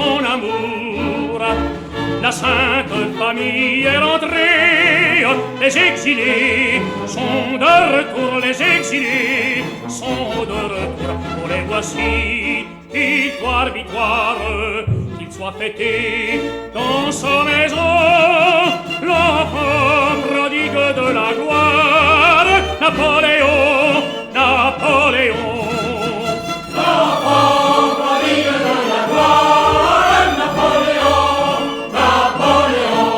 son amour. La sainte famille est rentrée, les exilés sont de retour, les exilés sont de retour. Oh, les voici, victoire, victoire, qu'il soit fêté dans sa maison, l'enfant prodigue de la gloire, Napoléon, Napoléon. L'enfant prodigue de la gloire, Napoléon, Napoléon.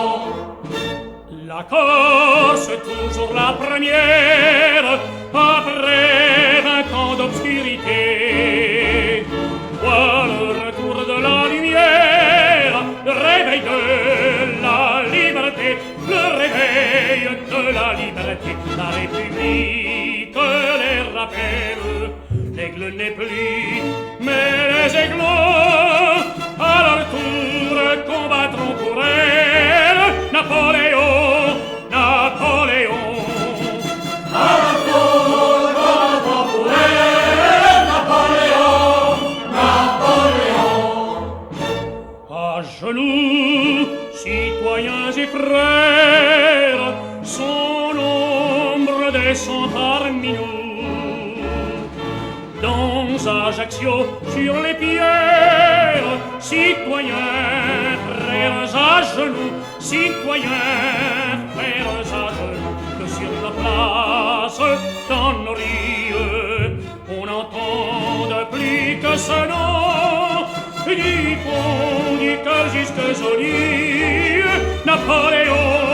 La Corse, toujours la première, après 20 ans d'obscurité, voit le retour de la lumière, le réveil de la liberté, le réveil de la liberté. La République les rappelle, l'aigle n'est plus, mais les aiglons à leur tour combattront pour elle. Napoléon, Napoléon. À leur tour combattront pour elle, Napoléon, Napoléon. À genoux, citoyens et frères, son ombre descend parmi nous. Dans Ajaccio, sur les pierres, citoyens, frères à genoux, citoyens, frères à genoux, que sur la place, dans nos rues, on n'entende plus que ce nom, du fond du cœur jusqu'aux olives, Napoléon.